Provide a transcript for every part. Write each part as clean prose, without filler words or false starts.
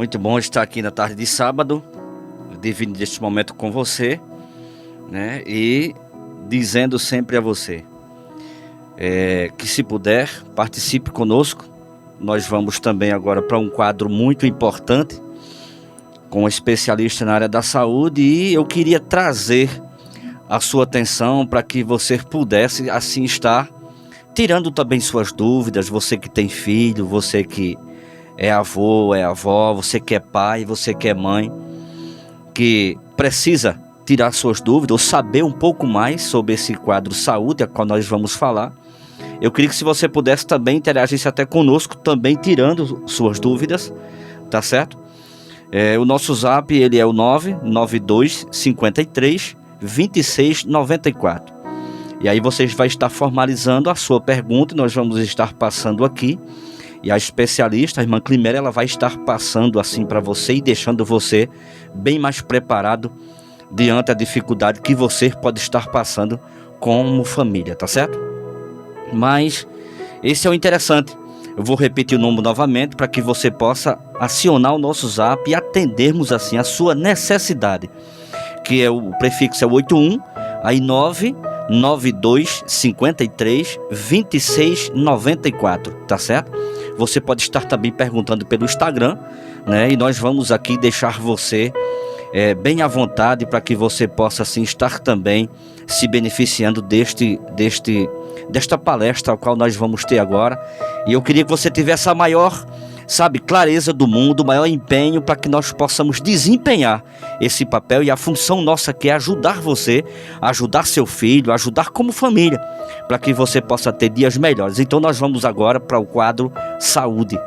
Muito bom estar aqui na tarde de sábado, dividindo este momento com você, né? E dizendo sempre a você que, se puder, participe conosco. Nós vamos também agora para um quadro muito importante com um especialista na área da saúde, e eu queria trazer a sua atenção para que você pudesse assim estar tirando também suas dúvidas. Você que tem filho, você que é avô, é avó, você que é pai, você que é mãe, que precisa tirar suas dúvidas ou saber um pouco mais sobre esse quadro saúde, a qual nós vamos falar. Eu queria que, se você pudesse, também interagisse até conosco, também tirando suas dúvidas, tá certo? O nosso zap, ele é o 992 53 26 94. E aí você vai estar formalizando a sua pergunta e nós vamos estar passando aqui. E a especialista, a irmã Climéria, ela vai estar passando assim para você e deixando você bem mais preparado diante da dificuldade que você pode estar passando como família, tá certo? Mas esse é o interessante. Eu vou repetir o número novamente para que você possa acionar o nosso zap e atendermos assim a sua necessidade, que é o prefixo é o 81, aí 992 53 26 94, tá certo? Você pode estar também perguntando pelo Instagram, né? E nós vamos aqui deixar você bem à vontade para que você possa assim estar também se beneficiando desta palestra ao qual nós vamos ter agora. E eu queria que você tivesse a maior, clareza do mundo, o maior empenho para que nós possamos desempenhar esse papel e a função nossa, que é ajudar você, ajudar seu filho, ajudar como família, para que você possa ter dias melhores. Então nós vamos agora para o quadro Saúde.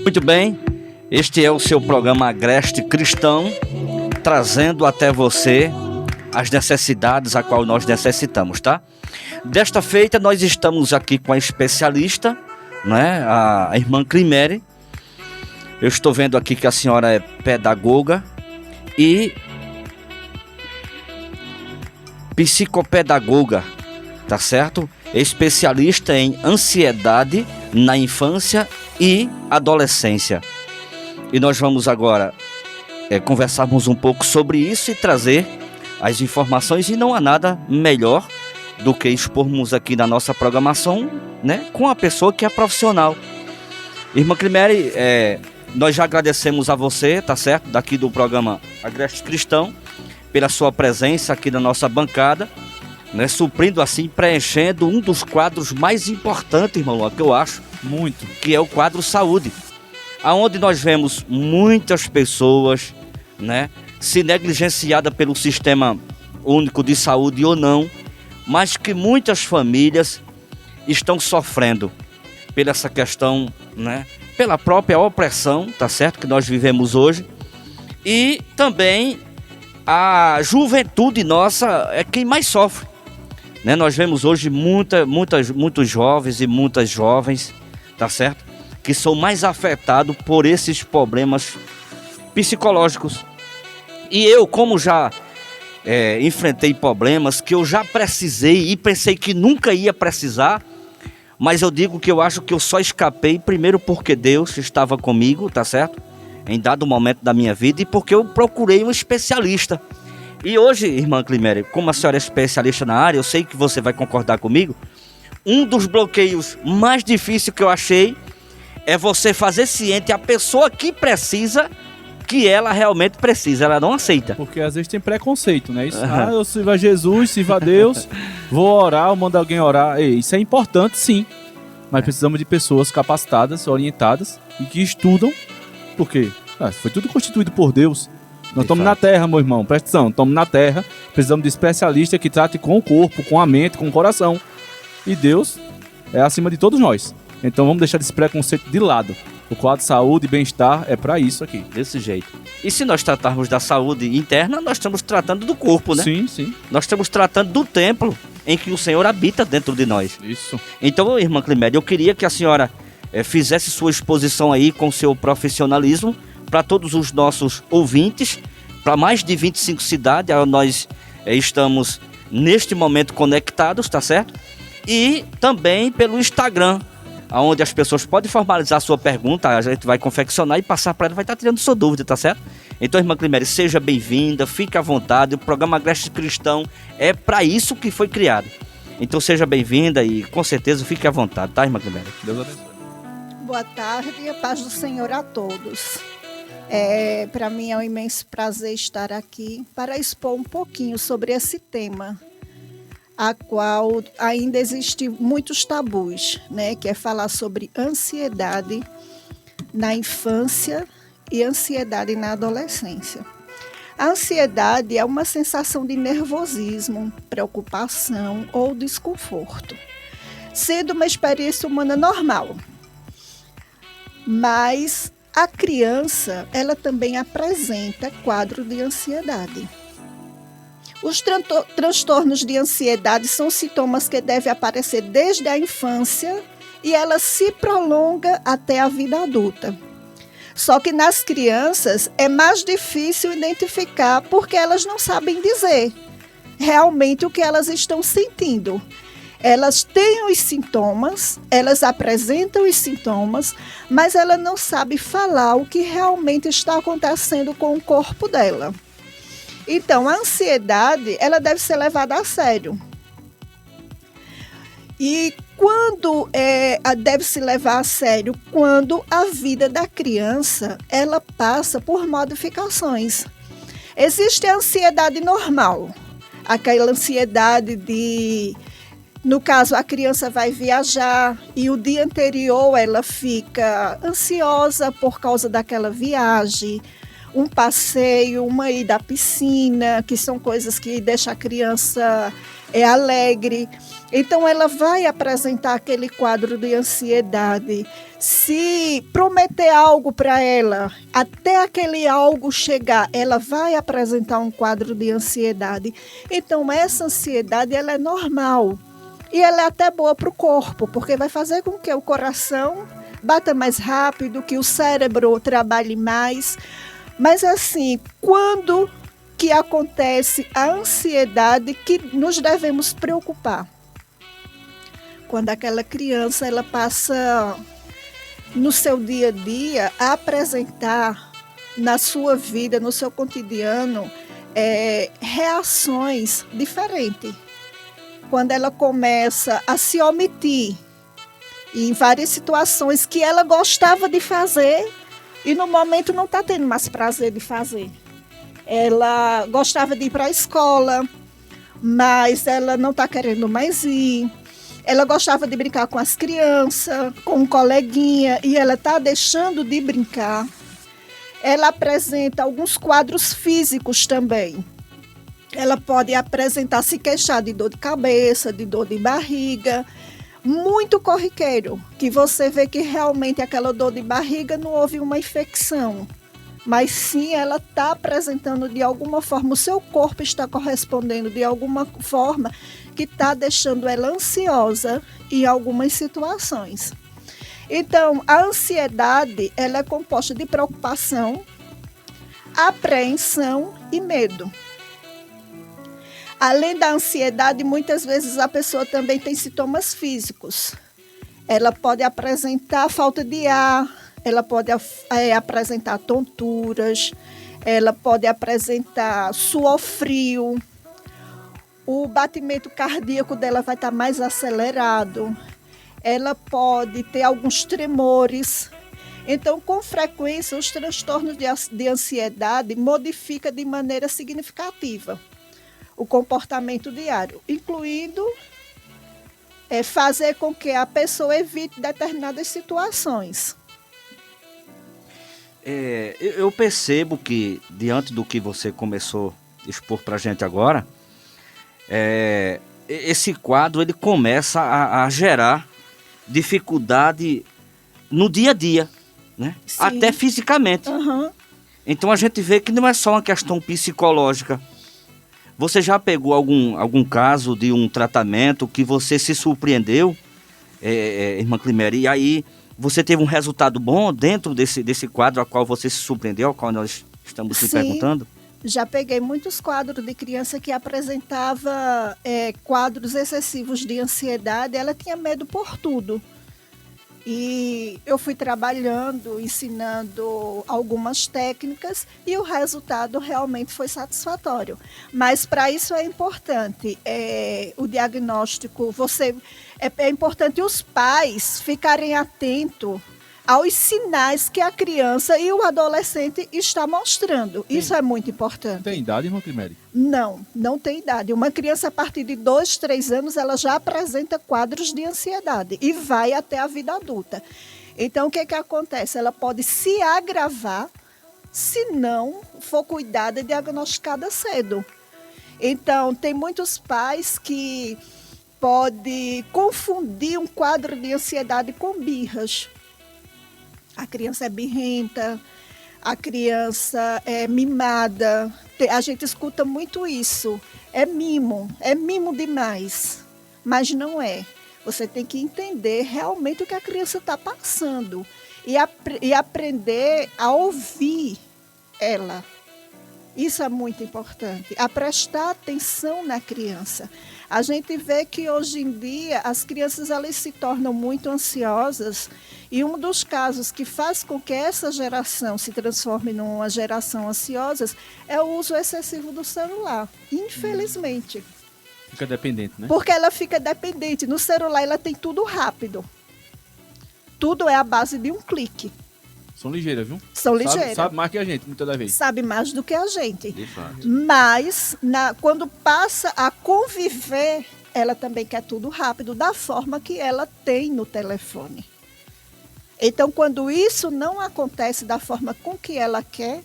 Muito bem, este é o seu programa Agreste Cristão, trazendo até você as necessidades a qual nós necessitamos, tá? Desta feita, nós estamos aqui com a especialista, né, a irmã Climéria. Eu estou vendo aqui que a senhora é pedagoga e psicopedagoga, tá certo? Especialista em ansiedade na infância e adolescência. E nós vamos agora conversarmos um pouco sobre isso e trazer as informações, e não há nada melhor do que expormos aqui na nossa programação, né, com a pessoa que é profissional. Irmã Climéria, nós já agradecemos a você, tá certo, daqui do programa Agreste Cristão, pela sua presença aqui na nossa bancada, né, suprindo assim, preenchendo um dos quadros mais importantes, irmão Luan, que eu acho muito, que é o quadro Saúde, aonde nós vemos muitas pessoas, né, se negligenciada pelo Sistema Único de Saúde ou não, mas que muitas famílias estão sofrendo pela essa questão, né, pela própria opressão, tá certo, que nós vivemos hoje, e também a juventude nossa é quem mais sofre, né? Nós vemos hoje muitos jovens e muitas jovens, tá certo, que são mais afetados por esses problemas psicológicos. E eu, como já enfrentei problemas que eu já precisei e pensei que nunca ia precisar, mas eu digo que eu acho que eu só escapei primeiro porque Deus estava comigo, tá certo, em dado momento da minha vida, e porque eu procurei um especialista. E hoje, irmã Climéria, como a senhora é especialista na área, eu sei que você vai concordar comigo, um dos bloqueios mais difíceis que eu achei é você fazer ciente a pessoa que precisa, que ela realmente precisa, ela não aceita. Porque às vezes tem preconceito, né? Isso, eu sirvo a Jesus, sirvo a Deus, vou orar, eu mando alguém orar. Isso é importante, sim. Mas precisamos de pessoas capacitadas, orientadas e que estudam, porque foi tudo constituído por Deus. Nós estamos na terra, meu irmão, presta atenção, estamos na terra, precisamos de especialistas que tratem com o corpo, com a mente, com o coração. E Deus é acima de todos nós. Então vamos deixar esse preconceito de lado. O quadro saúde e bem-estar é para isso aqui. Desse jeito. E se nós tratarmos da saúde interna, nós estamos tratando do corpo, né? Sim, sim. Nós estamos tratando do templo. em que o Senhor habita dentro de nós. Isso. Então, irmã Climédia, eu queria que a senhora fizesse sua exposição aí com seu profissionalismo para todos os nossos ouvintes, para mais de 25 cidades, nós estamos neste momento conectados, tá certo? E também pelo Instagram, onde as pessoas podem formalizar a sua pergunta, a gente vai confeccionar e passar para ela, vai estar tirando sua dúvida, tá certo? Então, irmã Climéria, seja bem-vinda, fique à vontade, o programa Agreste Cristão é para isso que foi criado. Então, seja bem-vinda e, com certeza, fique à vontade, tá, irmã Climéria? Deus abençoe. Boa tarde e a paz do Senhor a todos. Para mim é um imenso prazer estar aqui para expor um pouquinho sobre esse tema, a qual ainda existem muitos tabus, né? Que é falar sobre ansiedade na infância e ansiedade na adolescência. A ansiedade é uma sensação de nervosismo, preocupação ou desconforto, sendo uma experiência humana normal. Mas a criança, ela também apresenta quadro de ansiedade. Os transtornos de ansiedade são sintomas que devem aparecer desde a infância e ela se prolonga até a vida adulta. Só que nas crianças é mais difícil identificar porque elas não sabem dizer realmente o que elas estão sentindo. Elas têm os sintomas, elas apresentam os sintomas, mas ela não sabe falar o que realmente está acontecendo com o corpo dela. Então, a ansiedade, ela deve ser levada a sério. E quando deve se levar a sério? Quando a vida da criança, ela passa por modificações. Existe a ansiedade normal, aquela ansiedade de... No caso, a criança vai viajar e o dia anterior ela fica ansiosa por causa daquela viagem, um passeio, uma ida à piscina, que são coisas que deixam a criança alegre. Então, ela vai apresentar aquele quadro de ansiedade. Se prometer algo para ela, até aquele algo chegar, ela vai apresentar um quadro de ansiedade. Então, essa ansiedade ela é normal. E ela é até boa para o corpo, porque vai fazer com que o coração bata mais rápido, que o cérebro trabalhe mais. Mas assim, quando que acontece a ansiedade que nos devemos preocupar? Quando aquela criança ela passa no seu dia a dia a apresentar na sua vida, no seu cotidiano, reações diferentes. Quando ela começa a se omitir em várias situações que ela gostava de fazer e no momento não está tendo mais prazer de fazer. Ela gostava de ir para a escola, mas ela não está querendo mais ir. Ela gostava de brincar com as crianças, com um coleguinha, e ela está deixando de brincar. Ela apresenta alguns quadros físicos também. Ela pode apresentar, se queixar de dor de cabeça, de dor de barriga, muito corriqueiro, que você vê que realmente aquela dor de barriga não houve uma infecção, mas sim ela está apresentando de alguma forma, o seu corpo está correspondendo de alguma forma que está deixando ela ansiosa em algumas situações. Então, a ansiedade ela é composta de preocupação, apreensão e medo. Além da ansiedade, muitas vezes a pessoa também tem sintomas físicos. Ela pode apresentar falta de ar, ela pode apresentar tonturas, ela pode apresentar suor frio, o batimento cardíaco dela vai estar mais acelerado, ela pode ter alguns tremores. Então, com frequência, os transtornos de ansiedade modificam de maneira significativa o comportamento diário, incluindo fazer com que a pessoa evite determinadas situações. Eu percebo que, diante do que você começou a expor para a gente agora, esse quadro ele começa a gerar dificuldade no dia a dia, né? Até fisicamente. Uhum. Então a gente vê que não é só uma questão psicológica, Você já pegou algum caso de um tratamento que você se surpreendeu, irmã Climere, e aí você teve um resultado bom dentro desse quadro ao qual você se surpreendeu, ao qual nós estamos se Sim. perguntando? Já peguei muitos quadros de criança que apresentava quadros excessivos de ansiedade. Ela tinha medo por tudo. E eu fui trabalhando, ensinando algumas técnicas e o resultado realmente foi satisfatório. Mas para isso é importante o diagnóstico. É importante os pais ficarem atentos aos sinais que a criança e o adolescente está mostrando. Isso é muito importante. Tem idade, irmã Climere? Não tem idade. Uma criança a partir de 2, 3 anos, ela já apresenta quadros de ansiedade e vai até a vida adulta. Então, o que acontece? Ela pode se agravar se não for cuidada e diagnosticada cedo. Então, tem muitos pais que podem confundir um quadro de ansiedade com birras. A criança é birrenta, a criança é mimada. A gente escuta muito isso. É mimo demais. Mas não é. Você tem que entender realmente o que a criança está passando e aprender a ouvir ela. Isso é muito importante, a prestar atenção na criança. A gente vê que hoje em dia as crianças elas se tornam muito ansiosas e um dos casos que faz com que essa geração se transforme numa geração ansiosa é o uso excessivo do celular, infelizmente. Fica dependente, né? Porque ela fica dependente. No celular ela tem tudo rápido. Tudo é à base de um clique. São ligeiras, viu? São ligeiras. Sabe mais que a gente, muitas das vezes. Sabe mais do que a gente. De fato. Mas, quando passa a conviver, ela também quer tudo rápido, da forma que ela tem no telefone. Então, quando isso não acontece da forma com que ela quer,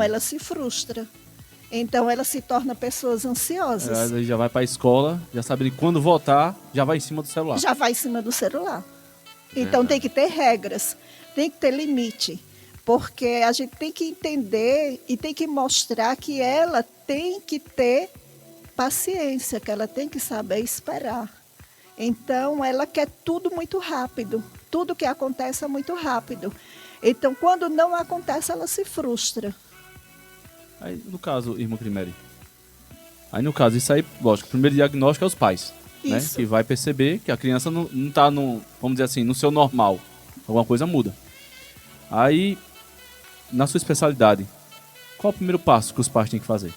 ela se frustra. Então, ela se torna pessoas ansiosas. Ela já vai para a escola, já sabe que quando voltar, já vai em cima do celular. Já vai em cima do celular. Então, tem que ter regras. Tem que ter limite, porque a gente tem que entender e tem que mostrar que ela tem que ter paciência, que ela tem que saber esperar. Então, ela quer tudo muito rápido, tudo que acontece é muito rápido. Então, quando não acontece, ela se frustra. Aí, no caso, irmã Climere, isso aí, lógico, o primeiro diagnóstico é os pais, né? Que vai perceber que a criança não está vamos dizer assim, no seu normal. Alguma coisa muda. Aí, na sua especialidade, qual é o primeiro passo que os pais têm que fazer?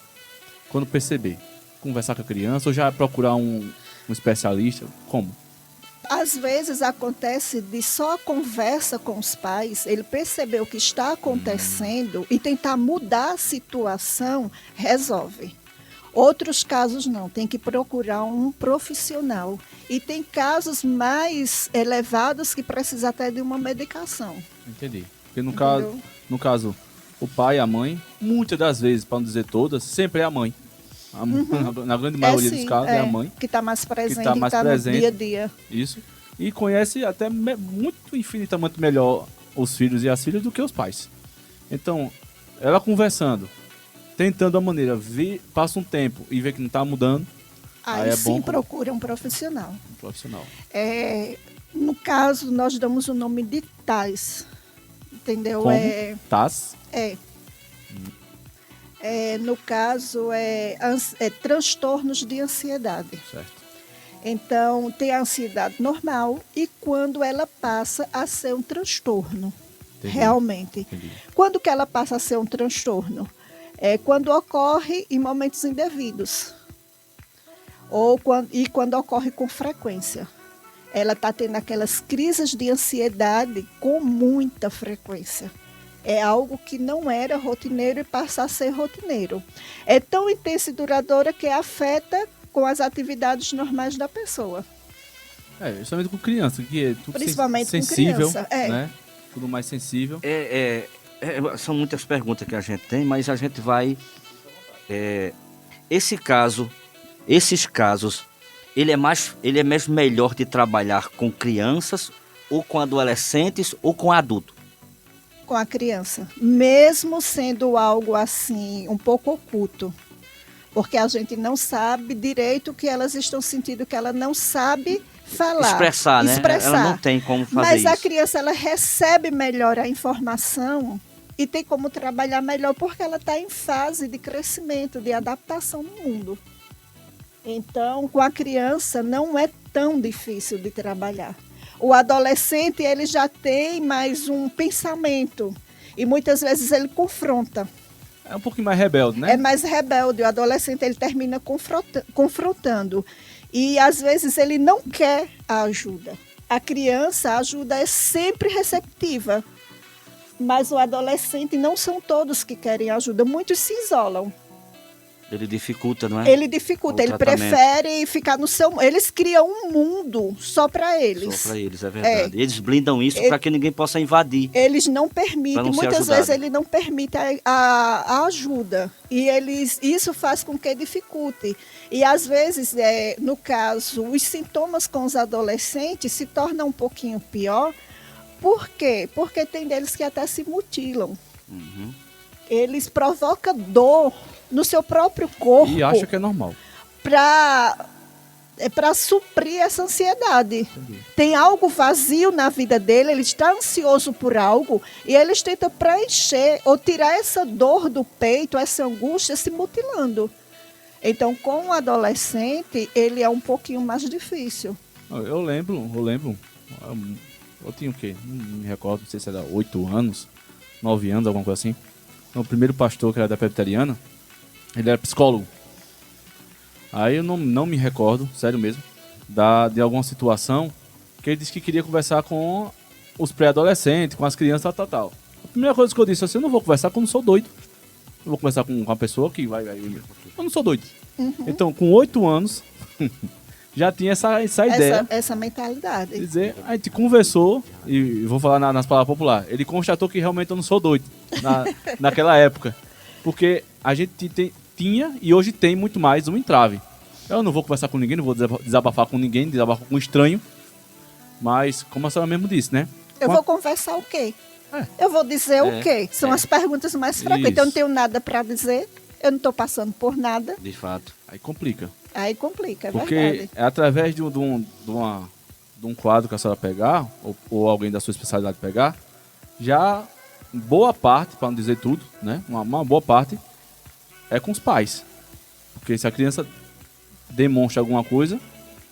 Quando perceber? Conversar com a criança ou já procurar um especialista? Como? Às vezes acontece de só a conversa com os pais, ele perceber o que está acontecendo e tentar mudar a situação, resolve. Outros casos não, tem que procurar um profissional. E tem casos mais elevados que precisa até de uma medicação. Entendi. Porque no caso, o pai e a mãe, muitas das vezes, para não dizer todas, sempre é a mãe. Na grande maioria dos casos é a mãe. Que está mais presente, que está no dia a dia. Isso. E conhece até muito, infinitamente melhor os filhos e as filhas do que os pais. Então, ela conversando, tentando a maneira, passa um tempo e vê que não está mudando. Aí é sim bom procura um profissional. No caso, nós damos o nome de TAS. Entendeu? Como? TAS? No caso, transtornos de ansiedade. Certo. Então, tem a ansiedade normal e quando ela passa a ser um transtorno. Entendi. Realmente. Entendi. Quando que ela passa a ser um transtorno? É quando ocorre em momentos indevidos. E quando ocorre com frequência. Ela está tendo aquelas crises de ansiedade com muita frequência. É algo que não era rotineiro e passa a ser rotineiro. É tão intensa e duradoura que afeta com as atividades normais da pessoa. Justamente com criança, que é tudo Principalmente sensível, com criança. né? Tudo mais sensível. São muitas perguntas que a gente tem, mas a gente vai... esses casos, ele é mesmo melhor de trabalhar com crianças, ou com adolescentes, ou com adultos? Com a criança. Mesmo sendo algo assim, um pouco oculto. porque a gente não sabe direito o que elas estão sentindo, que ela não sabe falar. Expressar, né? Ela não tem como fazer Mas isso. a criança, ela recebe melhor a informação e tem como trabalhar melhor porque ela está em fase de crescimento, de adaptação no mundo. Então, com a criança não é tão difícil de trabalhar. O adolescente, ele já tem mais um pensamento e muitas vezes ele confronta. É um pouquinho mais rebelde, né? É mais rebelde. O adolescente, ele termina confrontando. E, às vezes, ele não quer a ajuda. A criança, a ajuda é sempre receptiva. Mas o adolescente, não são todos que querem ajuda. Muitos se isolam. Ele dificulta, não é? Ele dificulta, O ele tratamento. prefere ficar no seu... Eles criam um mundo só para eles. Só para eles, é verdade. Eles blindam isso para que ninguém possa invadir. Eles não Pra permitem, não ser muitas ajudado. vezes ele não permite a ajuda. E isso faz com que dificulte. E às vezes, no caso, os sintomas com os adolescentes se tornam um pouquinho pior. Por quê? Porque tem deles que até se mutilam. Uhum. Eles provocam dor no seu próprio corpo. E acha que é normal. Para suprir essa ansiedade. Tem algo vazio na vida dele, ele está ansioso por algo e eles tentam preencher ou tirar essa dor do peito, essa angústia, se mutilando. Então, com o adolescente, ele é um pouquinho mais difícil. Eu lembro. Eu tinha o quê? Não me recordo, não sei se era 8 anos, 9 anos, alguma coisa assim. O primeiro pastor, que era da Presbiteriana, ele era psicólogo. Aí eu não me recordo, sério mesmo, de alguma situação que ele disse que queria conversar com os pré-adolescentes, com as crianças, tal. A primeira coisa que eu disse assim, eu não vou conversar com eu não sou doido. Eu vou conversar com uma pessoa que vai. Eu não sou doido. Uhum. Então, com 8 anos, já tinha essa ideia. Essa mentalidade. Quer dizer, a gente conversou, e vou falar nas palavras populares, ele constatou que realmente eu não sou doido naquela época. Porque a gente tinha e hoje tem muito mais um entrave. Eu não vou conversar com ninguém, não vou desabafar com ninguém, desabafar com um estranho. Mas, como a senhora mesmo disse, né? Eu vou conversar o quê? É. Eu vou dizer o quê? São as perguntas mais frequentes. Isso. Eu não tenho nada para dizer, eu não estou passando por nada. De fato. Aí complica. Aí complica, é Porque verdade. é através de um quadro que a senhora pegar, ou alguém da sua especialidade pegar, já boa parte, para não dizer tudo, né? Uma boa parte é com os pais. Porque se a criança demonstra alguma coisa,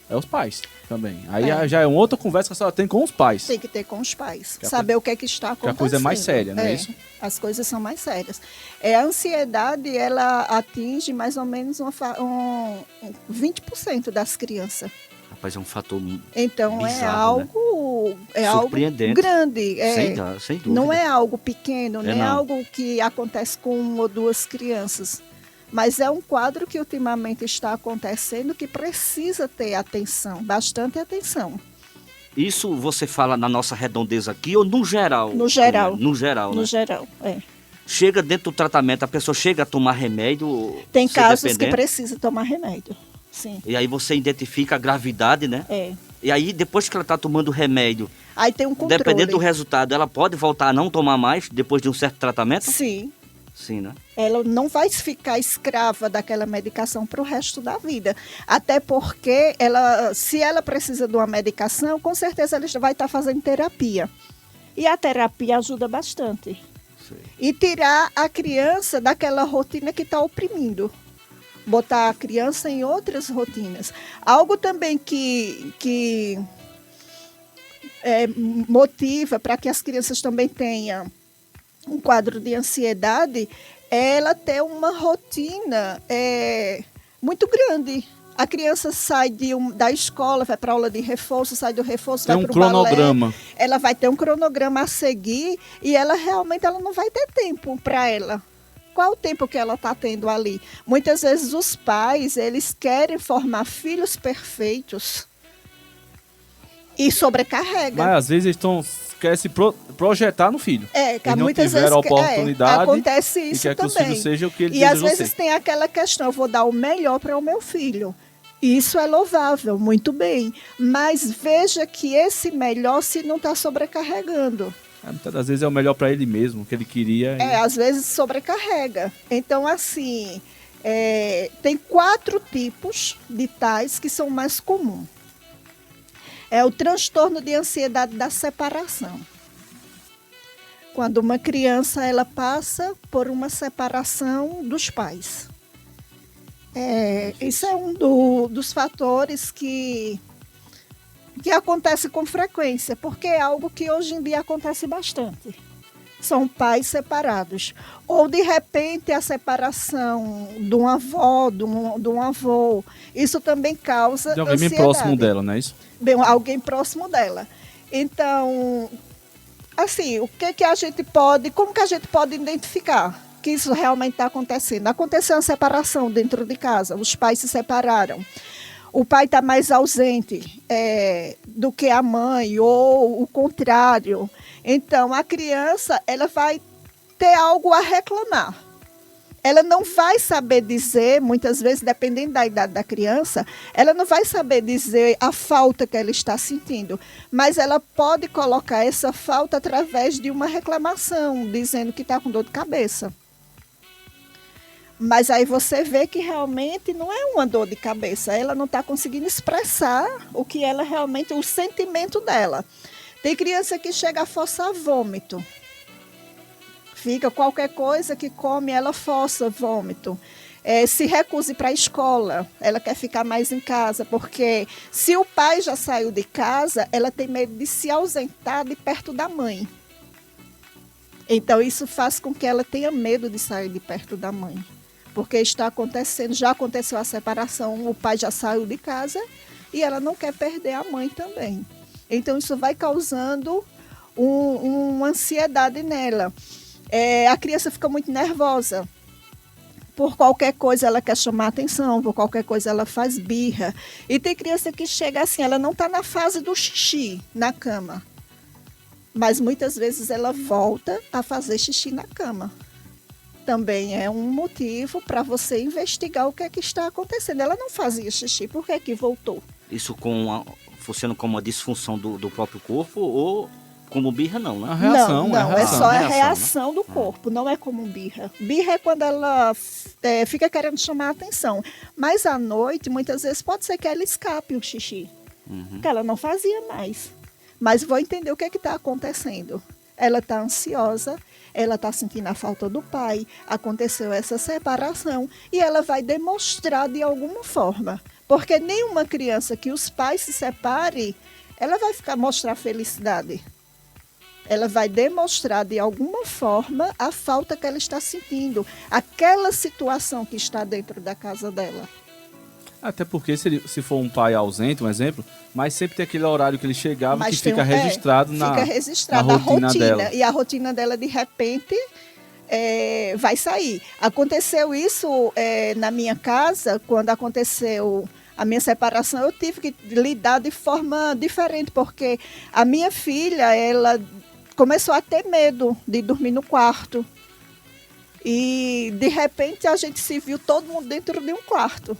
é os pais também. Aí já é uma outra conversa que a senhora tem com os pais. Tem que ter com os pais. Que a Saber o que é que está acontecendo. Que a coisa é mais séria, não é isso? As coisas são mais sérias. A ansiedade, ela atinge mais ou menos 20% das crianças. Rapaz, é um fator Então, bizarro, é algo surpreendente. grande. Sem dúvida. Não é algo pequeno, nem não. algo que acontece com uma ou duas crianças. Mas é um quadro que ultimamente está acontecendo que precisa ter atenção, bastante atenção. Isso você fala na nossa redondeza aqui ou no geral? No geral. No geral, No né? geral, é. Chega dentro do tratamento, a pessoa chega a tomar remédio? Tem se casos que dependendo, precisa tomar remédio, sim. E aí você identifica a gravidade, né? É. E aí, depois que ela está tomando o remédio, Aí tem um controle. dependendo do resultado, ela pode voltar a não tomar mais depois de um certo tratamento? Sim. Sim, né? Ela não vai ficar escrava daquela medicação para o resto da vida. Até porque, se ela precisa de uma medicação, com certeza ela vai estar fazendo terapia. E a terapia ajuda bastante. Sei. E tirar a criança daquela rotina que está oprimindo. Botar a criança em outras rotinas. Algo também que motiva para que as crianças também tenham um quadro de ansiedade, ela ter uma rotina muito grande. A criança sai da escola, vai para aula de reforço, sai do reforço, Tem vai um para o balé. cronograma. Ela vai ter um cronograma a seguir e ela realmente não vai ter tempo para ela. Qual o tempo que ela está tendo ali? Muitas vezes os pais, eles querem formar filhos perfeitos e sobrecarrega. Mas às vezes eles querem se projetar no filho. Que Eles não muitas vezes tiveram a oportunidade acontece e isso quer que também. o filho seja o que ele E às deseja vezes ser. tem aquela questão, eu vou dar o melhor para o meu filho. Isso é louvável, muito bem. Mas veja que esse melhor se não está sobrecarregando. Muitas das vezes é o melhor para ele mesmo, o que ele queria. Às vezes sobrecarrega. Então, assim, Tem 4 tipos de tais que são mais comuns. É o transtorno de ansiedade da separação. Quando uma criança ela passa por uma separação dos pais. Isso é um dos fatores que acontece com frequência, porque é algo que hoje em dia acontece bastante. São pais separados. Ou, de repente, a separação de uma avó, de um avô. Isso também causa de alguém bem ansiedade. próximo dela, não é isso? Bem, alguém próximo dela. Então, assim, como que a gente pode identificar que isso realmente está acontecendo? Aconteceu uma separação dentro de casa, os pais se separaram. O pai está mais ausente do que a mãe, ou o contrário. Então, a criança ela vai ter algo a reclamar. Ela não vai saber dizer, muitas vezes, dependendo da idade da criança, ela não vai saber dizer a falta que ela está sentindo, mas ela pode colocar essa falta através de uma reclamação, dizendo que está com dor de cabeça. Mas aí você vê que realmente não é uma dor de cabeça, ela não está conseguindo expressar o que ela realmente, o sentimento dela. Tem criança que chega a forçar vômito. Fica qualquer coisa que come, ela força vômito. Se recusa para a escola, ela quer ficar mais em casa, porque se o pai já saiu de casa, ela tem medo de se ausentar de perto da mãe. Então isso faz com que ela tenha medo de sair de perto da mãe. Porque está acontecendo, já aconteceu a separação, o pai já saiu de casa e ela não quer perder a mãe também. Então isso vai causando uma ansiedade nela. A criança fica muito nervosa. Por qualquer coisa ela quer chamar atenção, por qualquer coisa ela faz birra. E tem criança que chega assim, ela não está na fase do xixi na cama. Mas muitas vezes ela volta a fazer xixi na cama. Também é um motivo para você investigar o que é que está acontecendo. Ela não fazia xixi, por que é que voltou? Isso funcionando como uma disfunção do próprio corpo ou como birra não, né? A reação, não, é só a reação, né? do corpo, não é como birra. Birra é quando ela fica querendo chamar a atenção. Mas à noite, muitas vezes, pode ser que ela escape o xixi. Que ela não fazia mais. Mas vou entender o que é que está acontecendo. Ela está ansiosa, ela está sentindo a falta do pai, aconteceu essa separação e ela vai demonstrar de alguma forma. Porque nenhuma criança que os pais se separem, ela vai mostrar felicidade. Ela vai demonstrar de alguma forma a falta que ela está sentindo, aquela situação que está dentro da casa dela. Até porque se for um pai ausente, um exemplo, mas sempre tem aquele horário que ele chegava, mas que fica registrado na rotina dela. E a rotina dela, de repente, vai sair. Aconteceu isso na minha casa, quando aconteceu a minha separação, eu tive que lidar de forma diferente, porque a minha filha, ela começou a ter medo de dormir no quarto. E, de repente, a gente se viu todo mundo dentro de um quarto.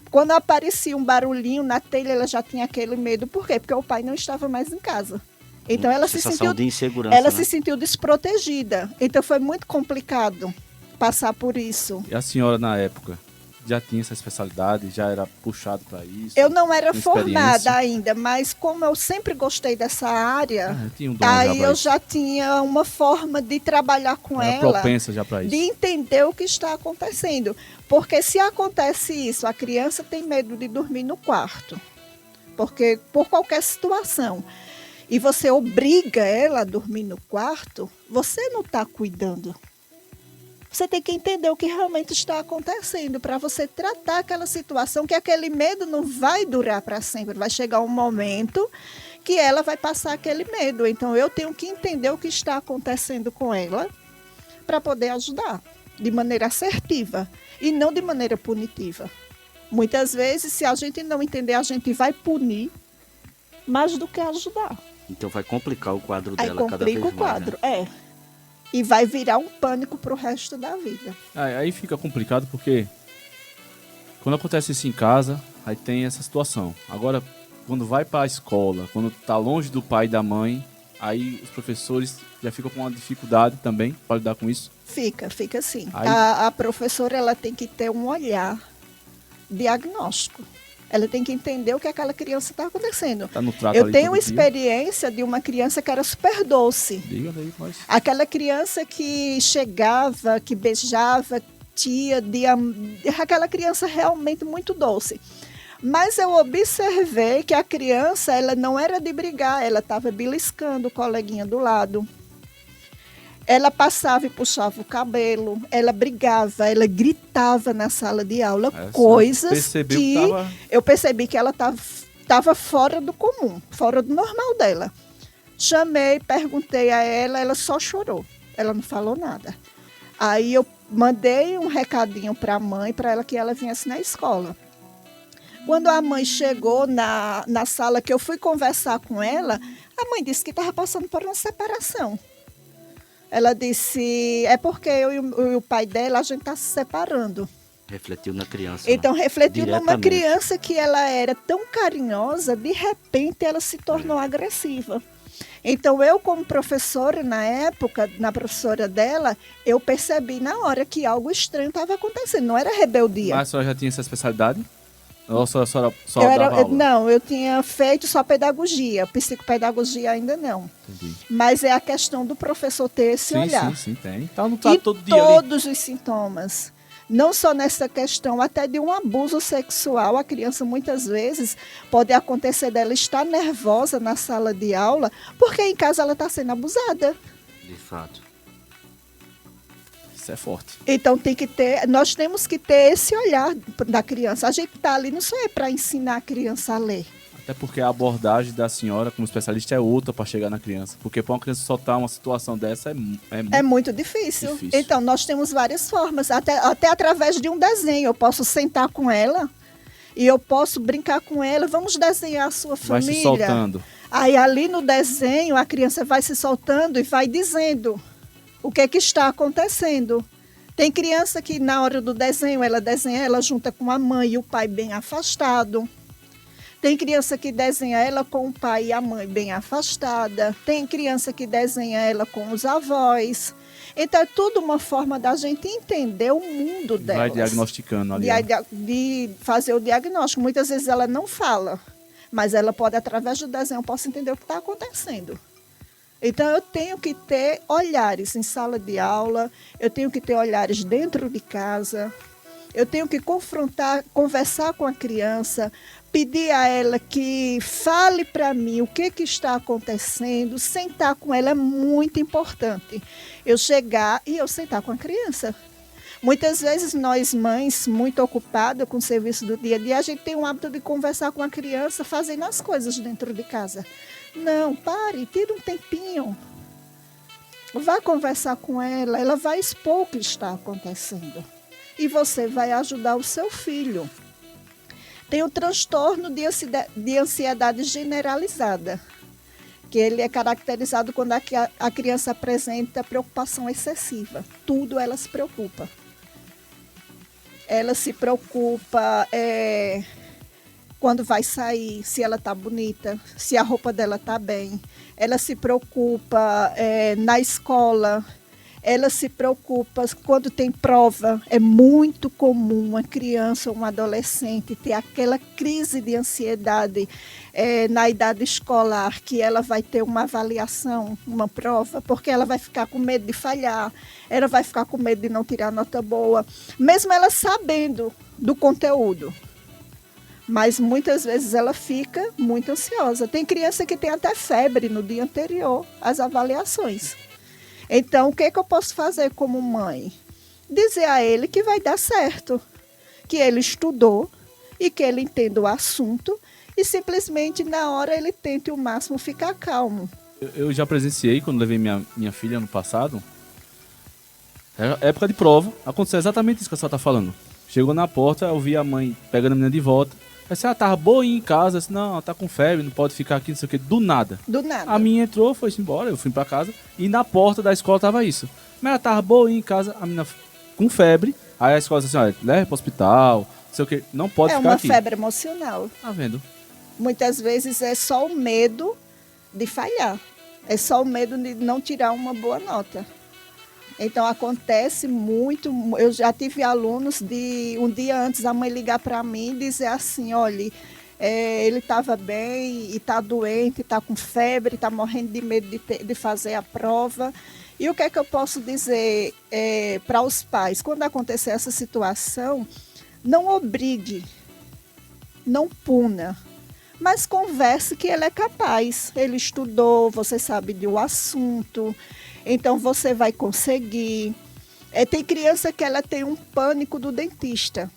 Quando aparecia um barulhinho na telha, ela já tinha aquele medo. Por quê? Porque o pai não estava mais em casa. Então ela se sentiu desprotegida. Então foi muito complicado passar por isso. E a senhora, na época, já tinha essa especialidade? Já era puxado para isso? Eu não era formada ainda, mas como eu sempre gostei dessa área, aí eu já tinha uma forma de trabalhar com ela. Propensa já para isso. De entender o que está acontecendo. Porque se acontece isso, a criança tem medo de dormir no quarto. Porque por qualquer situação. E você obriga ela a dormir no quarto, você não está cuidando. Você tem que entender o que realmente está acontecendo para você tratar aquela situação, que aquele medo não vai durar para sempre. Vai chegar um momento que ela vai passar aquele medo. Então, eu tenho que entender o que está acontecendo com ela para poder ajudar de maneira assertiva e não de maneira punitiva. Muitas vezes, se a gente não entender, a gente vai punir mais do que ajudar. Então, vai complicar o quadro dela cada vez mais. Complica o quadro, né? E vai virar um pânico pro resto da vida. Aí fica complicado porque quando acontece isso em casa, aí tem essa situação. Agora, quando vai para a escola, quando tá longe do pai e da mãe, aí os professores já ficam com uma dificuldade também para lidar com isso. Fica assim. Aí- A professora ela tem que ter um olhar diagnóstico. Ela tem que entender o que aquela criança está acontecendo. Tá no trato Eu ali tenho todo dia. experiência de uma criança que era super doce. Diga daí, mas... Aquela criança que chegava, que beijava, aquela criança realmente muito doce. Mas eu observei que a criança, ela não era de brigar, ela estava beliscando o coleguinha do lado. Ela passava e puxava o cabelo, ela brigava, ela gritava na sala de aula, coisas percebeu que tava... eu percebi que ela estava fora do comum, fora do normal dela. Chamei, perguntei a ela, ela só chorou, ela não falou nada. Aí eu mandei um recadinho para a mãe, para ela que ela viesse na escola. Quando a mãe chegou na sala que eu fui conversar com ela, a mãe disse que estava passando por uma separação. Ela disse, é porque eu e o pai dela, a gente está se separando. Refletiu na criança. Então, refletiu numa Diretamente. criança que ela era tão carinhosa, de repente ela se tornou agressiva. Então, eu como professora, na época, na professora dela, eu percebi na hora que algo estranho estava acontecendo, não era rebeldia. Mas a senhora já tinha essa especialidade? Ou a senhora só Eu dava aula? não, eu tinha feito só pedagogia, psicopedagogia ainda não. Entendi. Mas é a questão do professor ter esse olhar. Sim, tem. Tá no trato E todo dia ali. todos os sintomas. Não só nessa questão, até de um abuso sexual. A criança, muitas vezes, pode acontecer dela estar nervosa na sala de aula, porque em casa ela está sendo abusada. De fato. Isso é forte. Então, nós temos que ter esse olhar da criança. A gente está ali não só é para ensinar a criança a ler. Até porque a abordagem da senhora como especialista é outra para chegar na criança. Porque para uma criança soltar uma situação dessa é muito É muito difícil. Difícil. Então, nós temos várias formas, até através de um desenho. Eu posso sentar com ela e eu posso brincar com ela. Vamos desenhar a sua vai família. se soltando. Aí, ali no desenho, a criança vai se soltando e vai dizendo o que é que está acontecendo. Tem criança que, na hora do desenho, ela desenha ela junta com a mãe e o pai bem afastado. Tem criança que desenha ela com o pai e a mãe bem afastada. Tem criança que desenha ela com os avós. Então, é tudo uma forma da gente entender o mundo delas. Vai diagnosticando ali. De fazer o diagnóstico. Muitas vezes ela não fala, mas ela pode, através do desenho, eu posso entender o que está acontecendo. Então, eu tenho que ter olhares em sala de aula, eu tenho que ter olhares dentro de casa, eu tenho que confrontar, conversar com a criança, pedir a ela que fale para mim o que está acontecendo, sentar com ela é muito importante. Eu chegar e eu sentar com a criança. Muitas vezes nós mães, muito ocupadas com o serviço do dia a dia, a gente tem o hábito de conversar com a criança fazendo as coisas dentro de casa. Não, pare, tira um tempinho. Vá conversar com ela, ela vai expor o que está acontecendo. E você vai ajudar o seu filho. Tem o transtorno de ansiedade generalizada, que ele é caracterizado quando a criança apresenta preocupação excessiva. Tudo ela se preocupa. Ela se preocupa quando vai sair, se ela está bonita, se a roupa dela está bem. Ela se preocupa na escola. Ela se preocupa quando tem prova. É muito comum uma criança ou um adolescente ter aquela crise de ansiedade na idade escolar, que ela vai ter uma avaliação, uma prova, porque ela vai ficar com medo de falhar, ela vai ficar com medo de não tirar nota boa, mesmo ela sabendo do conteúdo. Mas muitas vezes ela fica muito ansiosa. Tem criança que tem até febre no dia anterior às avaliações. Então, o que eu posso fazer como mãe? Dizer a ele que vai dar certo, que ele estudou e que ele entenda o assunto e simplesmente na hora ele tente o máximo ficar calmo. Eu já presenciei quando levei minha filha ano passado. Era época de prova, aconteceu exatamente isso que a senhora está falando. Chegou na porta, eu vi a mãe pegando a menina de volta. Aí ela tava boa em casa, disse, não, ela tá com febre, não pode ficar aqui, não sei o que, do nada. Do nada. A minha entrou, foi embora, eu fui pra casa e na porta da escola tava isso. Mas ela tava boa em casa, a menina com febre, aí a escola disse assim, olha, leva pro hospital, não sei o que, não pode ficar aqui. É uma febre emocional. Tá vendo? Muitas vezes é só o medo de falhar. É só o medo de não tirar uma boa nota. Então acontece muito, eu já tive alunos de um dia antes a mãe ligar para mim e dizer assim, olha, ele estava bem e está doente, está com febre, está morrendo de medo de fazer a prova. E o que é que eu posso dizer para os pais? Quando acontecer essa situação, não obrigue, não puna, mas converse que ele é capaz. Ele estudou, você sabe do assunto, então você vai conseguir. Tem criança que ela tem um pânico do dentista.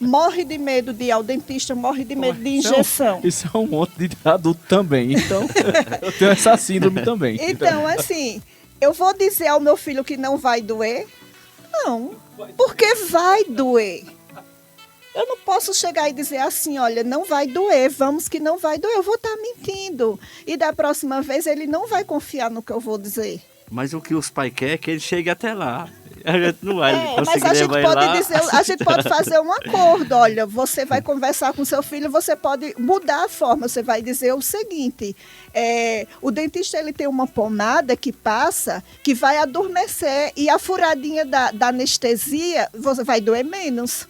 Morre de medo de ir ao dentista, morre de medo de injeção. Isso é um monte de adulto também, então eu tenho essa síndrome também. Então, assim, eu vou dizer ao meu filho que não vai doer? Não, porque vai doer. Eu não posso chegar e dizer assim, olha, não vai doer, vamos que não vai doer. Eu vou estar mentindo. E da próxima vez ele não vai confiar no que eu vou dizer. Mas o que os pais querem é que ele chegue até lá. A gente não vai mas conseguir a gente levar ele pode lá. dizer, a gente pode fazer um acordo. Olha, você vai conversar com seu filho, você pode mudar a forma. Você vai dizer o seguinte: o dentista ele tem uma pomada que passa, que vai adormecer, e a furadinha da anestesia você vai doer menos.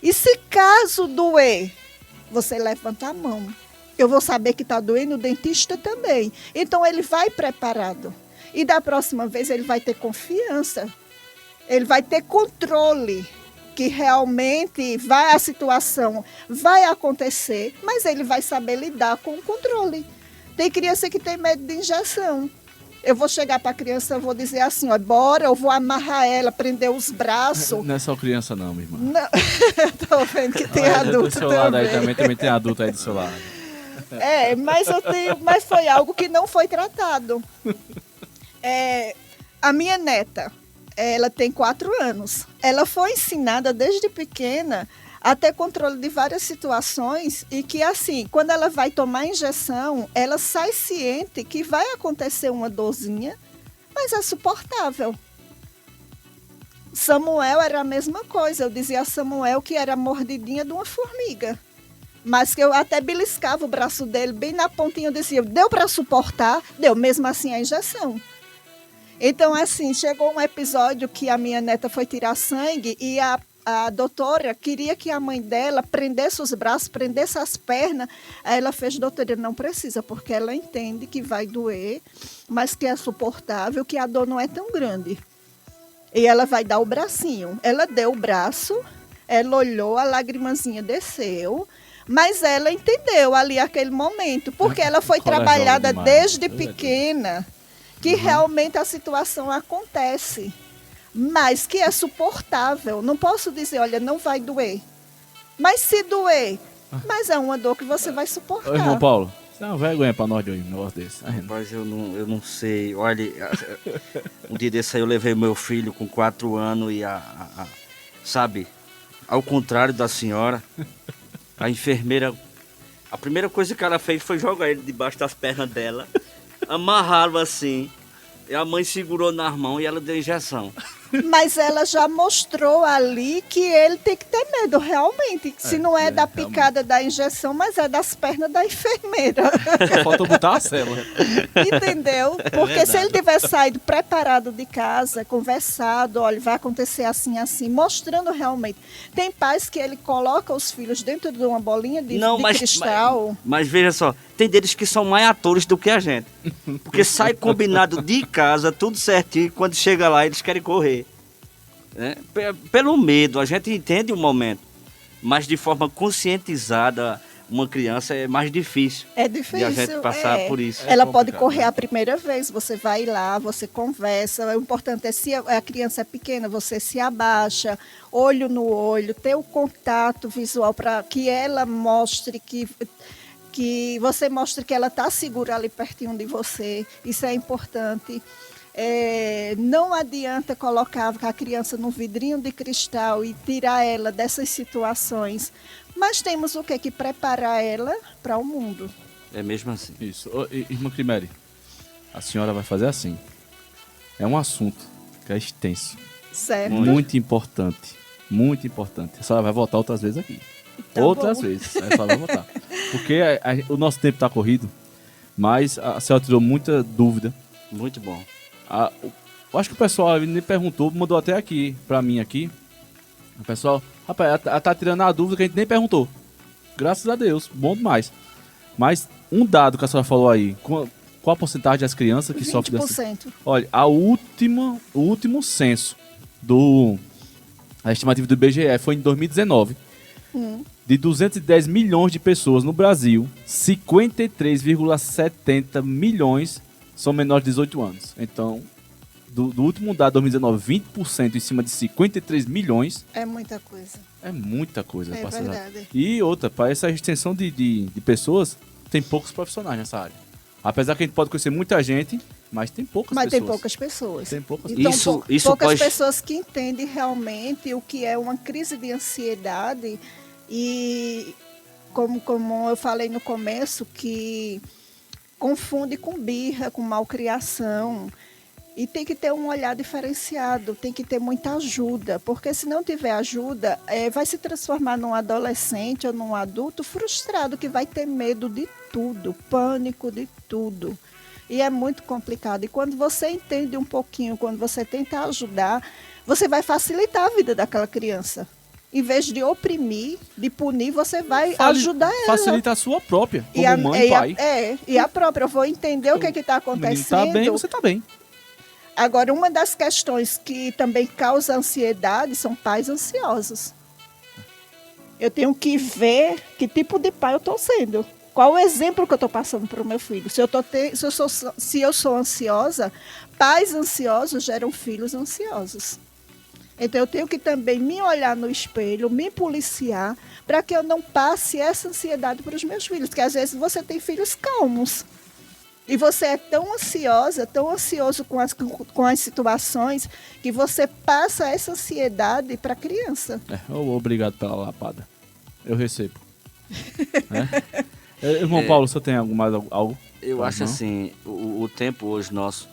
E se caso doer, você levanta a mão. Eu vou saber que está doendo, o dentista também. Então ele vai preparado. E da próxima vez ele vai ter confiança, ele vai ter controle, que realmente a situação vai acontecer, mas ele vai saber lidar com o controle. Tem criança que tem medo de injeção. Eu vou chegar para a criança, eu vou dizer assim, ó, bora, eu vou amarrar ela, prender os braços. Não é só criança não, minha irmã. Estou vendo que tem Do adulto seu lado também. aí também tem adulto aí do seu lado. Mas foi algo que não foi tratado. A minha neta, ela tem 4 anos. Ela foi ensinada desde pequena a ter controle de várias situações e que, assim, quando ela vai tomar injeção, ela sai ciente que vai acontecer uma dorzinha, mas é suportável. Samuel era a mesma coisa. Eu dizia a Samuel que era a mordidinha de uma formiga. Mas que eu até beliscava o braço dele bem na pontinha. Eu dizia, deu para suportar? Deu, mesmo assim a injeção. Então, assim, chegou um episódio que a minha neta foi tirar sangue e a doutora queria que a mãe dela prendesse os braços, prendesse as pernas. Aí ela fez, doutora, não precisa, porque ela entende que vai doer, mas que é suportável, que a dor não é tão grande. E ela vai dar o bracinho. Ela deu o braço, ela olhou, a lagrimazinha desceu, mas ela entendeu ali aquele momento, porque ela foi trabalhada desde pequena, que realmente a situação acontece, mas que é suportável. Não posso dizer, olha, não vai doer. Mas se doer, mas é uma dor que você vai suportar. Ô, irmão Paulo, você é uma vergonha pra nós de hoje, um negócio desse. Rapaz, eu não sei. Olha, um dia desse aí eu levei meu filho com 4 anos e sabe, ao contrário da senhora, a enfermeira, a primeira coisa que ela fez foi jogar ele debaixo das pernas dela, amarrá-lo assim, e a mãe segurou nas mãos e ela deu injeção. Mas ela já mostrou ali que ele tem que ter medo, realmente. Se não é da picada da injeção, mas é das pernas da enfermeira. Só falta botar a célula. Entendeu? Porque se ele tivesse saído preparado de casa, conversado, olha, vai acontecer assim, assim, mostrando realmente. Tem pais que ele coloca os filhos dentro de uma bolinha de cristal. Mas veja só, tem deles que são mais atores do que a gente. Porque sai combinado de casa, tudo certinho, e quando chega lá eles querem correr. Pelo medo, a gente entende o momento, mas de forma conscientizada, uma criança é mais difícil. É difícil. De a gente passar por isso. Ela pode correr a primeira vez, você vai lá, você conversa. O importante é, se a criança é pequena, você se abaixa, olho no olho, ter o contato visual para que ela mostre que você mostre que ela está segura ali pertinho de você. Isso é importante. Não adianta colocar a criança num vidrinho de cristal e tirar ela dessas situações, mas temos o que preparar ela para o mundo. É mesmo assim. Isso. Ô, irmã Climere, a senhora vai fazer assim. É um assunto que é extenso. Certo. Muito importante. Muito importante. A senhora vai voltar outras vezes aqui. Tá outras bom. vezes. A senhora vai voltar. Porque o nosso tempo está corrido. Mas a senhora tirou muita dúvida. Muito bom. Eu acho que o pessoal me perguntou, mandou até aqui, pra mim aqui. O pessoal, rapaz, ela tá tirando a dúvida que a gente nem perguntou. Graças a Deus, bom demais. Mas um dado que a senhora falou aí, qual a porcentagem das crianças que sofrem dessa... 20%. Olha, o último censo a estimativa do IBGE foi em 2019. De 210 milhões de pessoas no Brasil, 53,70 milhões são menores de 18 anos. Então, do último dado, 2019, 20% em cima de 53 milhões. É muita coisa. É muita coisa. É verdade. E outra, para essa extensão de pessoas, tem poucos profissionais nessa área. Apesar que a gente pode conhecer muita gente, mas tem poucas Mas pessoas. tem poucas pessoas. Tem poucas Então, Isso poucas pode- pessoas que entendem realmente o que é uma crise de ansiedade e, como eu falei no começo, que confunde com birra, com malcriação. E tem que ter um olhar diferenciado, tem que ter muita ajuda, porque se não tiver ajuda, vai se transformar num adolescente ou num adulto frustrado que vai ter medo de tudo, pânico de tudo. E é muito complicado. E quando você entende um pouquinho, quando você tenta ajudar, você vai facilitar a vida daquela criança. Em vez de oprimir, de punir, você vai ajudar ela. Facilita a sua própria, como mãe e pai. E a própria. Eu vou entender o que está O menino acontecendo. tá bem, você tá bem. Agora, uma das questões que também causa ansiedade são pais ansiosos. Eu tenho que ver que tipo de pai eu estou sendo. Qual o exemplo que eu estou passando para o meu filho? Se eu sou ansiosa, pais ansiosos geram filhos ansiosos. Então, eu tenho que também me olhar no espelho, me policiar, para que eu não passe essa ansiedade para os meus filhos. Porque, às vezes, você tem filhos calmos. E você é tão ansiosa, tão ansioso com as situações, que você passa essa ansiedade para a criança. Obrigado pela lapada. Eu recebo. Irmão Paulo, você tem mais algo? Eu acho assim, o tempo hoje nosso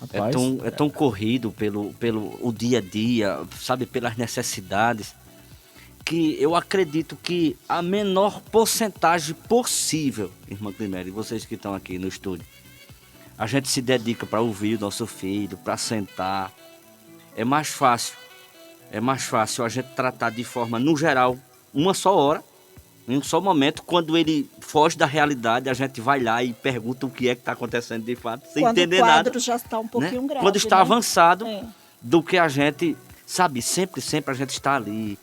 Rapaz, é tão corrido pelo o dia a dia, sabe, pelas necessidades, que eu acredito que a menor porcentagem possível, irmã Climéria, e vocês que estão aqui no estúdio, a gente se dedica para ouvir o nosso filho, para sentar. É mais fácil a gente tratar de forma, no geral, uma só hora, em um só momento. Quando ele foge da realidade, a gente vai lá e pergunta o que é que está acontecendo de fato, sem entender nada. Quando o quadro já está um pouquinho grave. Quando está avançado, É. do que a gente, sabe, sempre a gente está ali,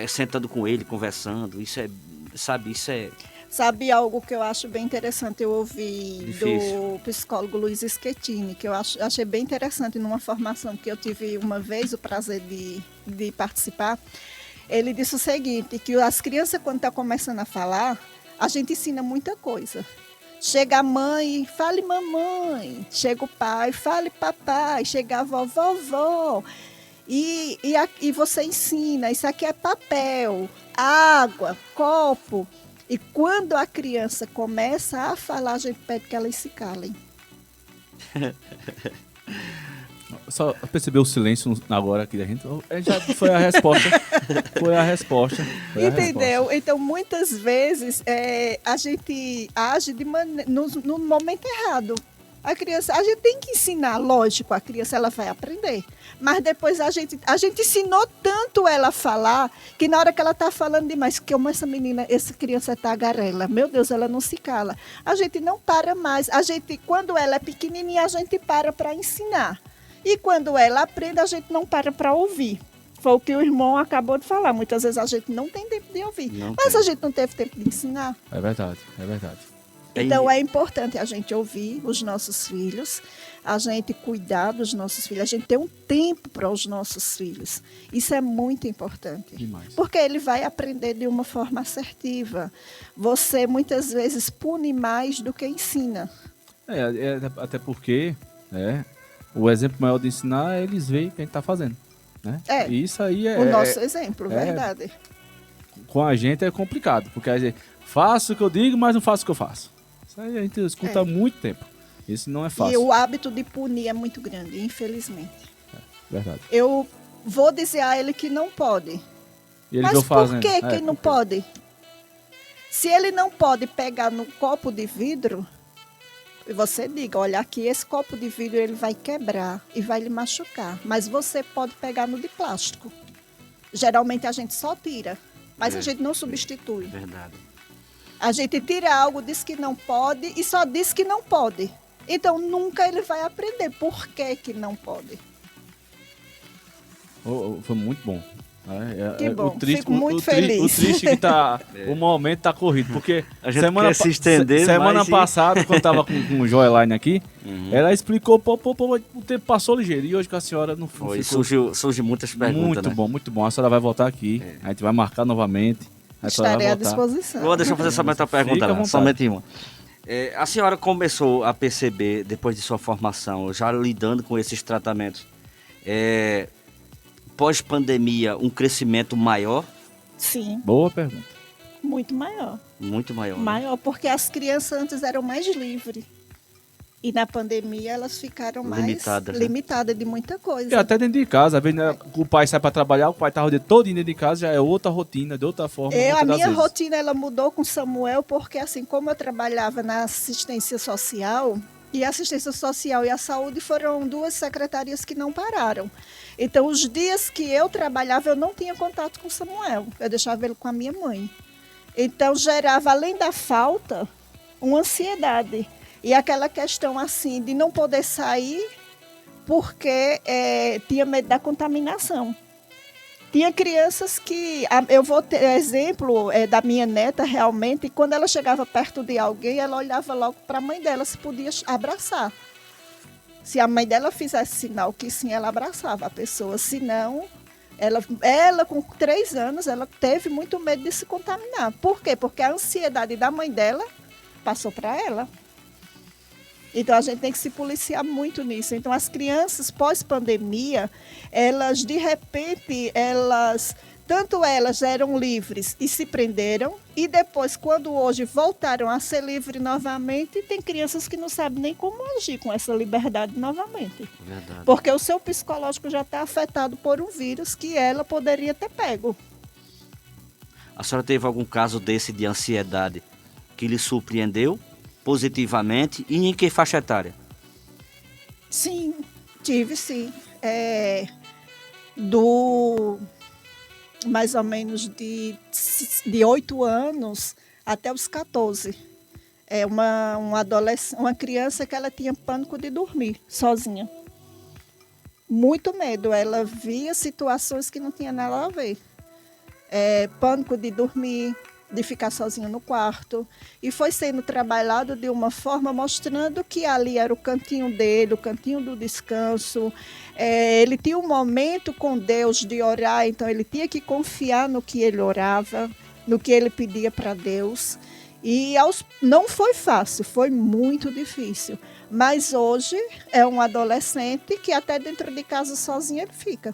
sentando com ele, conversando. Isso é. Sabe algo que eu acho bem interessante? Eu ouvi Difícil. do psicólogo Luiz Schettini, que eu achei bem interessante numa formação que eu tive uma vez o prazer de participar. Ele disse o seguinte, que as crianças, quando estão começando a falar, a gente ensina muita coisa. Chega a mãe, fale mamãe. Chega o pai, fale papai. Chega a avó, vovó. E você ensina, isso aqui é papel, água, copo. E quando a criança começa a falar, a gente pede que elas se calem. Só percebeu o silêncio agora aqui da gente? Já foi a resposta. Foi a resposta. Entendeu? Então, muitas vezes, a gente age no momento errado. A criança, a gente tem que ensinar, lógico, a criança ela vai aprender. Mas depois a gente ensinou tanto ela a falar, que na hora que ela está falando demais, que como essa criança está tagarela, meu Deus, ela não se cala. A gente não para mais. Quando ela é pequenininha, a gente para ensinar. E quando ela aprende, a gente não para ouvir. Foi o que o irmão acabou de falar. Muitas vezes a gente não tem tempo de ouvir. Mas a gente não teve tempo de ensinar. É verdade, é verdade. Então é importante a gente ouvir os nossos filhos, a gente cuidar dos nossos filhos, a gente ter um tempo para os nossos filhos. Isso é muito importante. Demais. Porque ele vai aprender de uma forma assertiva. Você muitas vezes pune mais do que ensina. Até porque o exemplo maior de ensinar é eles verem o que a gente está fazendo. Né? E isso aí o nosso exemplo, verdade. Com a gente é complicado, porque a gente faço o que eu digo, mas não faço o que eu faço. Isso aí a gente escuta há muito tempo. Isso não é fácil. E o hábito de punir é muito grande, infelizmente. Verdade. Eu vou dizer a ele que não pode. E ele mas por que que não pode? Se ele não pode pegar no copo de vidro, E você diga, olha, aqui esse copo de vidro ele vai quebrar e vai lhe machucar. Mas você pode pegar no de plástico. Geralmente a gente só tira, mas a gente não substitui. Verdade. A gente tira algo, diz que não pode e só diz que não pode. Então nunca ele vai aprender por que não pode. Foi muito bom. Que bom, o triste, fico muito feliz. O triste que tá, o momento tá corrido, porque A gente quer se estender, semana mas passada, quando eu tava com o Joeline aqui, ela explicou, o tempo passou ligeiro, e hoje com a senhora não foi. Surge muitas perguntas, muito né? bom, muito bom. A senhora vai voltar aqui, a gente vai marcar novamente. Estarei à disposição. Deixa eu fazer somente uma pergunta, Fica à lá, vontade. somente uma. A senhora começou a perceber, depois de sua formação, já lidando com esses tratamentos, pós-pandemia, um crescimento maior? Sim, Boa pergunta. muito maior. Muito maior. né? Maior, porque as crianças antes eram mais livres. E na pandemia elas ficaram mais Limitadas, né? limitadas de muita coisa. E até dentro de casa, às vezes né, o pai sai pra trabalhar, o pai tá o dia todo dentro de casa, já é outra rotina, de outra forma. A muitas das minha vezes. rotina ela mudou com Samuel, porque assim, como eu trabalhava na assistência social, e a assistência social e a saúde foram duas secretarias que não pararam. Então, os dias que eu trabalhava, eu não tinha contato com Samuel. Eu deixava ele com a minha mãe. Então, gerava, além da falta, uma ansiedade. E aquela questão, assim, de não poder sair porque tinha medo da contaminação. Tinha crianças que... Eu vou ter exemplo da minha neta, realmente, quando ela chegava perto de alguém, ela olhava logo para a mãe dela se podia abraçar. Se a mãe dela fizesse sinal que sim, ela abraçava a pessoa. Se não, ela com 3 anos, ela teve muito medo de se contaminar. Por quê? Porque a ansiedade da mãe dela passou para ela. Então, a gente tem que se policiar muito nisso. Então, as crianças, pós-pandemia, elas, de repente, tanto elas eram livres e se prenderam, e depois, quando hoje voltaram a ser livres novamente, tem crianças que não sabem nem como agir com essa liberdade novamente. Verdade. Porque o seu psicológico já está afetado por um vírus que ela poderia ter pego. A senhora teve algum caso desse de ansiedade que lhe surpreendeu positivamente e em que faixa etária? Sim, tive sim. Mais ou menos de 8 anos até os 14. Uma criança que ela tinha pânico de dormir sozinha. Muito medo. Ela via situações que não tinha nada a ver. Pânico de dormir, de ficar sozinha no quarto. E foi sendo trabalhado de uma forma mostrando que ali era o cantinho dele, o cantinho do descanso. Ele tinha um momento com Deus de orar, então ele tinha que confiar no que ele orava, no que ele pedia para Deus. E não foi fácil, foi muito difícil. Mas hoje é um adolescente que até dentro de casa sozinho ele fica.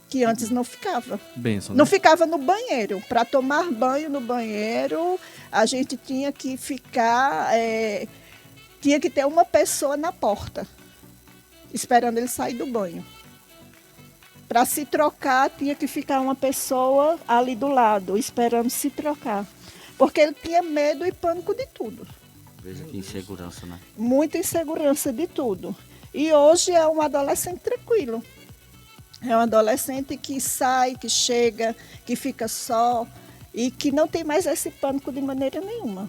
Que antes não ficava. Benção, né? Não ficava no banheiro. Para tomar banho no banheiro, a gente tinha que ficar... tinha que ter uma pessoa na porta, esperando ele sair do banho. Para se trocar, tinha que ficar uma pessoa ali do lado, esperando se trocar. Porque ele tinha medo e pânico de tudo. Veja que insegurança, né? Muita insegurança de tudo. E hoje é um adolescente tranquilo. É um adolescente que sai, que chega, que fica só e que não tem mais esse pânico de maneira nenhuma.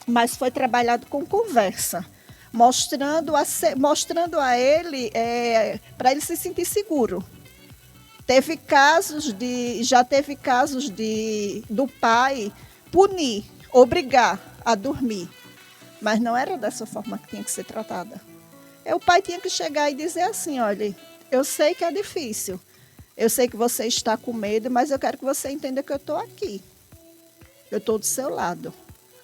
Mas foi trabalhado com conversa, mostrando a ele, para ele se sentir seguro. Já teve casos do pai punir, obrigar a dormir. Mas não era dessa forma que tinha que ser tratada. O pai tinha que chegar e dizer assim, olha... Eu sei que é difícil, eu sei que você está com medo, mas eu quero que você entenda que eu estou aqui. Eu estou do seu lado.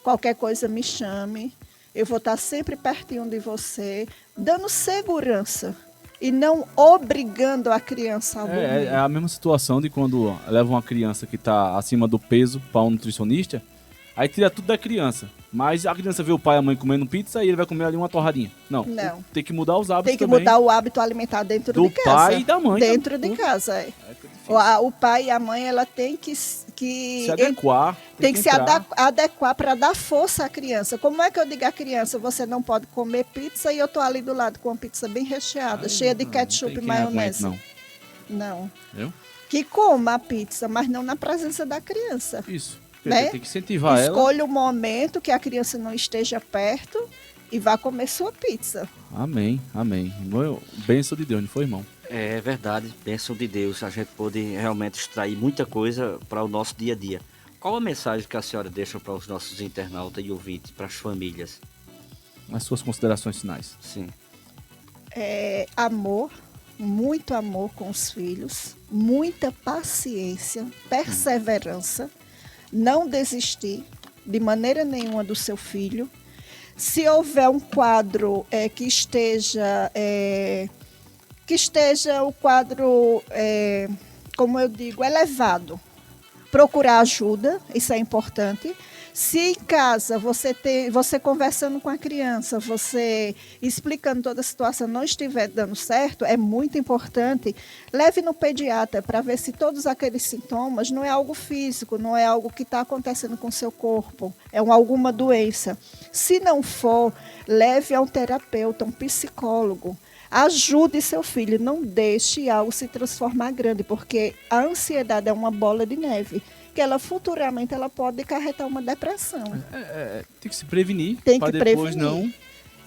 Qualquer coisa me chame, eu vou estar sempre pertinho de você, dando segurança e não obrigando a criança a dormir. É a mesma situação de quando leva uma criança que está acima do peso para um nutricionista, aí tira tudo da criança. Mas a criança vê o pai e a mãe comendo pizza e ele vai comer ali uma torradinha. Não. Tem que mudar os hábitos Tem que também mudar o hábito alimentar dentro de casa. do pai e da mãe. Dentro de casa, O pai e a mãe ela tem que que Se adequar. tem que se entrar. adequar para dar força à criança. Como é que eu digo à criança, você não pode comer pizza e eu tô ali do lado com uma pizza bem recheada, cheia de ketchup e maionese? Não. Viu? Que coma a pizza, mas não na presença da criança. Isso. Né? Tem que incentivar ela. Escolha o momento que a criança não esteja perto e vá comer sua pizza. Amém, amém. Bênção de Deus, não foi, irmão? É verdade, bênção de Deus. A gente pode realmente extrair muita coisa para o nosso dia a dia. Qual a mensagem que a senhora deixa para os nossos internautas e ouvintes, para as famílias? As suas considerações finais. Sim. Amor, muito amor com os filhos, muita paciência, perseverança, não desistir de maneira nenhuma do seu filho. Se houver um quadro que esteja o quadro, como eu digo, elevado, procurar ajuda, isso é importante. Se em casa você conversando com a criança, você explicando toda a situação não estiver dando certo, é muito importante, leve no pediatra para ver se todos aqueles sintomas não é algo físico, não é algo que está acontecendo com o seu corpo, é alguma doença. Se não for, leve a um terapeuta, um psicólogo. Ajude seu filho, não deixe algo se transformar grande, porque a ansiedade é uma bola de neve, que ela futuramente ela pode acarretar uma depressão. Tem que se prevenir, Tem para que depois prevenir. não...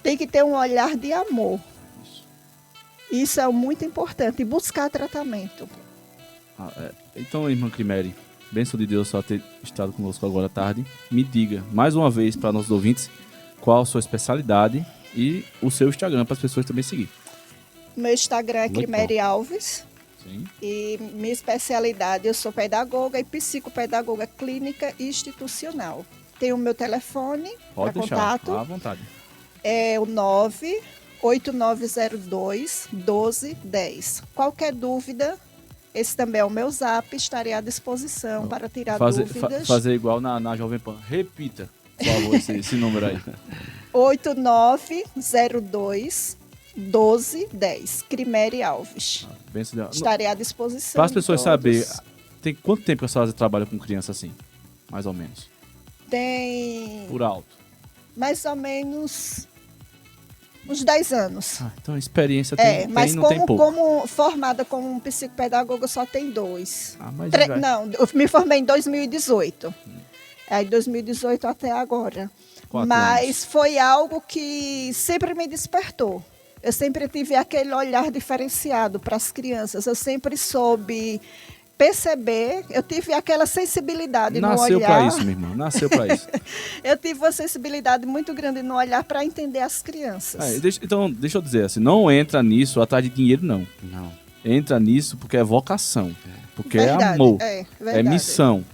Tem que ter um olhar de amor. Isso é muito importante, e buscar tratamento. Então, irmã Crimeri, bênção de Deus só ter estado conosco agora à tarde. Me diga, mais uma vez, para nossos ouvintes, qual a sua especialidade e o seu Instagram, para as pessoas também seguir. Meu Instagram é Muito Crimeri Alves. Sim. E minha especialidade, eu sou pedagoga e psicopedagoga clínica e institucional. Tenho o meu telefone para Pode deixar, contato, à vontade. é o 98902-1210. Qualquer dúvida, esse também é o meu zap, estarei à disposição para tirar dúvidas. Fazer igual na Jovem Pan. Repita, por favor, esse número aí. 8902-1210. Crimeri Alves. Bênção de Deus. Estarei à disposição. Para as de pessoas todos. saberem, tem quanto tempo que a senhora trabalha com criança assim? Mais ou menos. Tem Por alto. mais ou menos uns 10 anos. Então a experiência tem, mas não tem pouco. como formada como psicopedagoga só tem 2. Mas Não, eu me formei em 2018. Aí 2018 até agora. 4 Mas anos. foi algo que sempre me despertou. Eu sempre tive aquele olhar diferenciado para as crianças. Eu sempre soube perceber, eu tive aquela sensibilidade Nasceu no olhar. para isso, minha irmã. Nasceu para isso. Eu tive uma sensibilidade muito grande no olhar para entender as crianças. Então, deixa eu dizer assim, não entra nisso atrás de dinheiro, não. Não. Entra nisso porque é vocação. Porque é Verdade, amor. é É verdade. missão.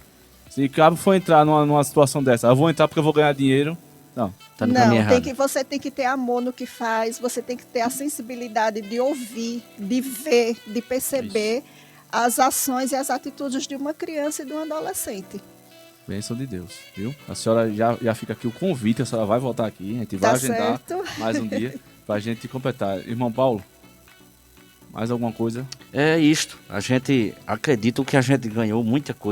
Se cabo for entrar numa situação dessa, eu vou entrar porque eu vou ganhar dinheiro. Não. Tá no caminho errado. você tem que ter amor no que faz, você tem que ter a sensibilidade de ouvir, de ver, de perceber as ações e as atitudes de uma criança e de um adolescente. Bênção de Deus, viu? A senhora já fica aqui o convite, a senhora vai voltar aqui, a gente vai Tá agendar certo? mais um dia pra gente completar. Irmão Paulo, mais alguma coisa? É isto. A gente acredita que a gente ganhou muita coisa